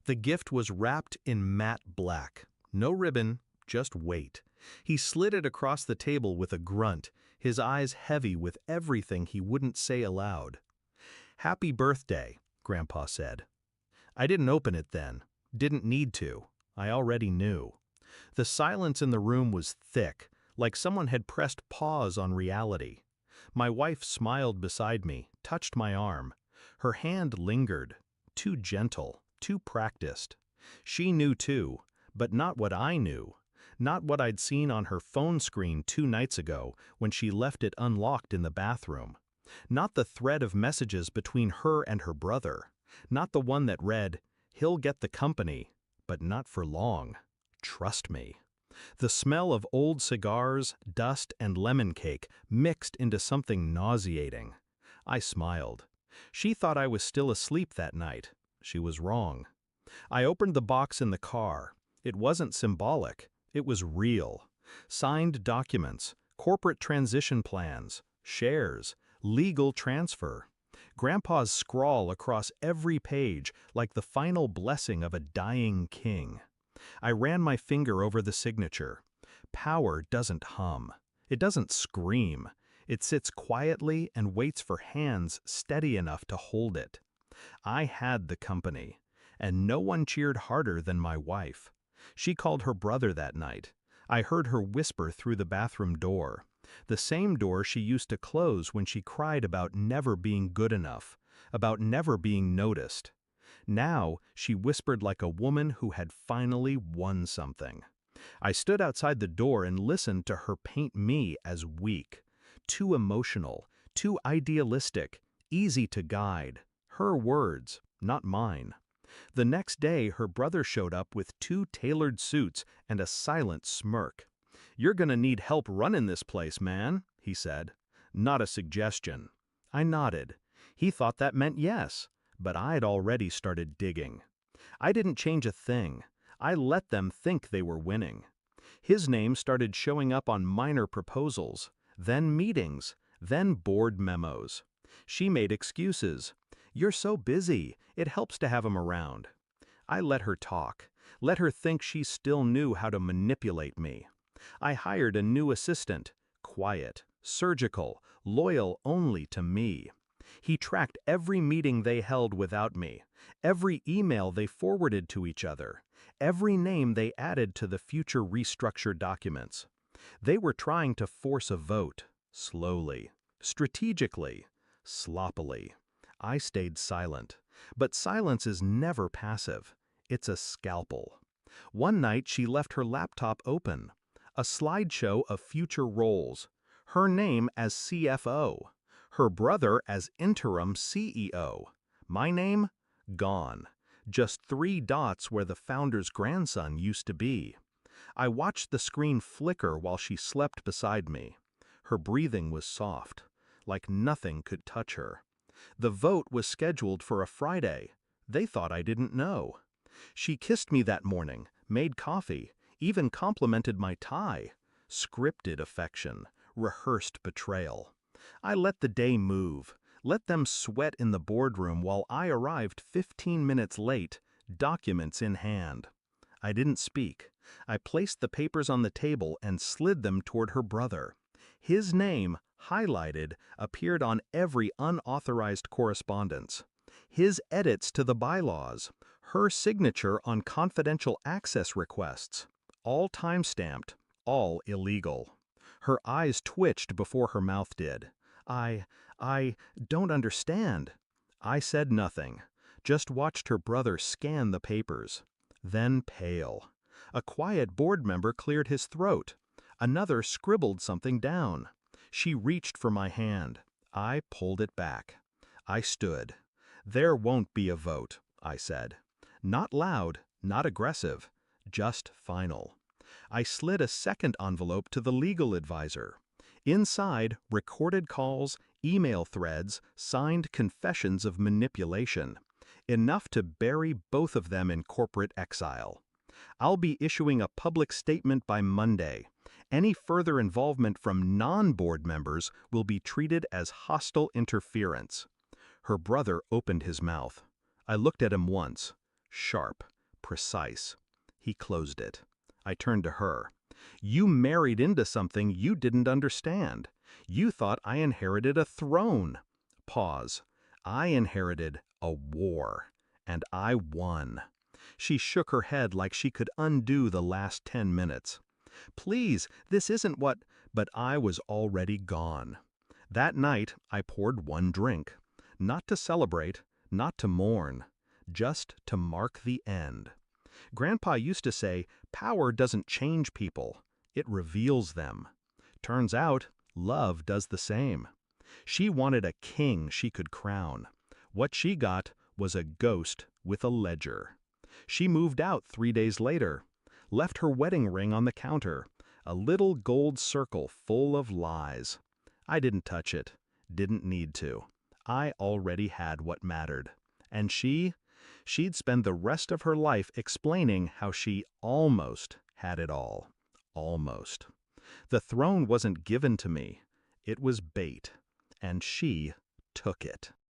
The gift was wrapped in matte black. No ribbon, just weight. He slid it across the table with a grunt, his eyes heavy with everything he wouldn't say aloud. "Happy birthday," Grandpa said. I didn't open it then. Didn't need to. I already knew. The silence in the room was thick, like someone had pressed pause on reality. My wife smiled beside me, touched my arm. Her hand lingered. Too gentle, too practiced. She knew too, but not what I knew. Not what I'd seen on her phone screen 2 nights ago when she left it unlocked in the bathroom. Not the thread of messages between her and her brother. Not the one that read, "He'll get the company, but not for long. Trust me." The smell of old cigars, dust, and lemon cake mixed into something nauseating. I smiled. She thought I was still asleep that night. She was wrong. I opened the box in the car. It wasn't symbolic. It was real. Signed documents, corporate transition plans, shares, legal transfer. Grandpa's scrawl across every page like the final blessing of a dying king. I ran my finger over the signature. Power doesn't hum. It doesn't scream. It sits quietly and waits for hands steady enough to hold it. I had the company, and no one cheered harder than my wife. She called her brother that night. I heard her whisper through the bathroom door. The same door she used to close when she cried about never being good enough, about never being noticed. Now she whispered like a woman who had finally won something. I stood outside the door and listened to her paint me as weak, too emotional, too idealistic, easy to guide. Her words, not mine. The next day her brother showed up with 2 tailored suits and a silent smirk. "You're gonna need help running this place, man," he said. Not a suggestion. I nodded. He thought that meant yes, but I'd already started digging. I didn't change a thing. I let them think they were winning. His name started showing up on minor proposals, then meetings, then board memos. She made excuses. "You're so busy, it helps to have him around." I let her talk, let her think she still knew how to manipulate me. I hired a new assistant, quiet, surgical, loyal only to me. He tracked every meeting they held without me, every email they forwarded to each other, every name they added to the future restructure documents. They were trying to force a vote, slowly, strategically, sloppily. I stayed silent, but silence is never passive. It's a scalpel. One night she left her laptop open, a slideshow of future roles, her name as CFO, her brother as interim CEO, my name gone, just 3 dots where the founder's grandson used to be. I watched the screen flicker while she slept beside me. Her breathing was soft, like nothing could touch her. The vote was scheduled for a Friday. They thought I didn't know. She kissed me that morning, made coffee, even complimented my tie. Scripted affection, rehearsed betrayal. I let the day move, let them sweat in the boardroom while I arrived 15 minutes late, documents in hand. I didn't speak. I placed the papers on the table and slid them toward her brother. His name, highlighted, appeared on every unauthorized correspondence. His edits to the bylaws, her signature on confidential access requests, all time-stamped, all illegal. Her eyes twitched before her mouth did. I don't understand." I said nothing, just watched her brother scan the papers. Then pale. A quiet board member cleared his throat. Another scribbled something down. She reached for my hand. I pulled it back. I stood. "There won't be a vote," I said. Not loud, not aggressive, just final. I slid a second envelope to the legal advisor. Inside, recorded calls, email threads, signed confessions of manipulation. Enough to bury both of them in corporate exile. "I'll be issuing a public statement by Monday. Any further involvement from non-board members will be treated as hostile interference." Her brother opened his mouth. I looked at him once. Sharp, precise. He closed it. I turned to her. You married into something you didn't understand. You thought I inherited a throne. Pause. I inherited a war. And I won. She shook her head like she could undo the last 10 minutes. Please, this isn't what... But I was already gone. That night, I poured one drink. Not to celebrate, not to mourn, just to mark the end. Grandpa used to say, power doesn't change people, it reveals them. Turns out, love does the same. She wanted a king she could crown. What she got was a ghost with a ledger. She moved out 3 days later, left her wedding ring on the counter, a little gold circle full of lies. I didn't touch it, didn't need to. I already had what mattered. And she'd spend the rest of her life explaining how she almost had it all. Almost. The throne wasn't given to me. It was bait. And she took it.